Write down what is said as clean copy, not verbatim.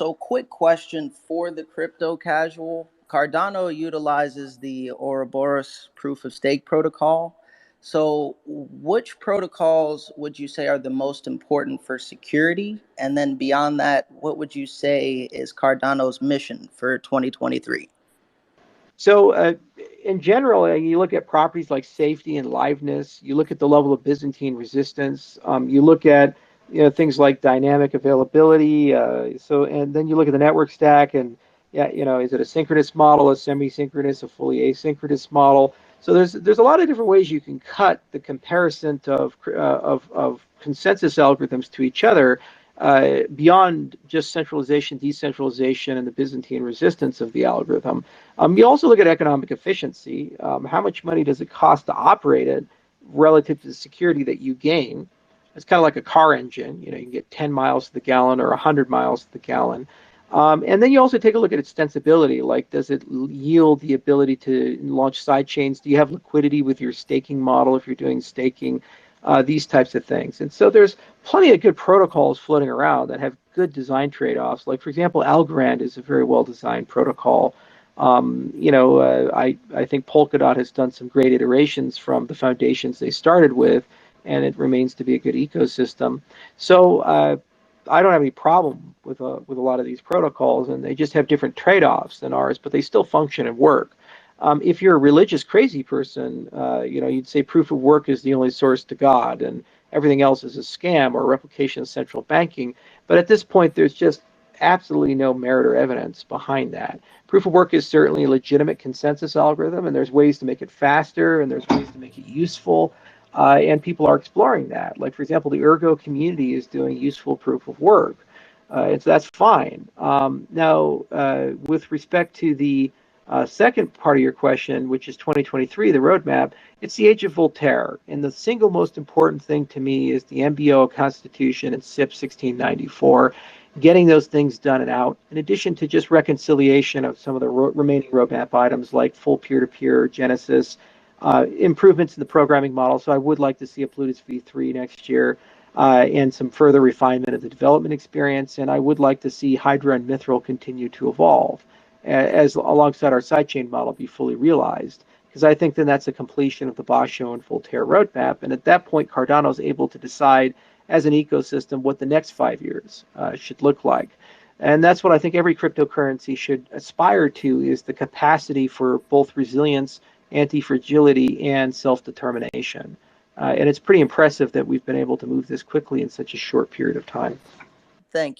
So, quick question for the crypto casual. Cardano utilizes the Ouroboros proof of stake protocol. So, which protocols would you say are the most important for security? And then beyond that, what would you say is Cardano's mission for 2023? So, in general, you look at properties like safety and liveness. You look at the level of Byzantine resistance. You look at things like dynamic availability. And then you look at the network stack, and yeah, is it a synchronous model, a semi-synchronous, a fully asynchronous model? So there's a lot of different ways you can cut the comparison of consensus algorithms to each other. Beyond just centralization, decentralization, and the Byzantine resistance of the algorithm. You also look at economic efficiency. How much money does it cost to operate it relative to the security that you gain? It's kind of like a car engine. You can get 10 miles to the gallon or 100 miles to the gallon. And then you also take a look at extensibility. Like, does it yield the ability to launch side chains? Do you have liquidity with your staking model if you're doing staking? These types of things. And so there's plenty of good protocols floating around that have good design trade-offs. Like, for example, Algorand is a very well-designed protocol. I think Polkadot has done some great iterations from the foundations they started with, and it remains to be a good ecosystem. So I don't have any problem with a lot of these protocols, and they just have different trade-offs than ours, but they still function and work. If you're a religious crazy person, you'd say proof of work is the only source to God, and everything else is a scam or replication of central banking. But at this point, there's just absolutely no merit or evidence behind that. Proof of work is certainly a legitimate consensus algorithm, and there's ways to make it faster, and there's ways to make it useful, and people are exploring that. Like, for example, the Ergo community is doing useful proof of work. That's fine. Now, with respect to the second part of your question, which is 2023, the roadmap, it's the age of Voltaire. And the single most important thing to me is the MBO Constitution and SIP 1694, getting those things done and out, in addition to just reconciliation of some of the remaining roadmap items like full peer-to-peer, Genesis, improvements in the programming model. So I would like to see a Plutus V3 next year. And some further refinement of the development experience. And I would like to see Hydra and Mithril continue to evolve as alongside our sidechain model be fully realized. Because I think then that's a completion of the Basho and Voltaire roadmap. And at that point, Cardano is able to decide as an ecosystem what the next 5 years should look like. And that's what I think every cryptocurrency should aspire to, is the capacity for both resilience, anti-fragility, and self-determination. And it's pretty impressive that we've been able to move this quickly in such a short period of time. Thank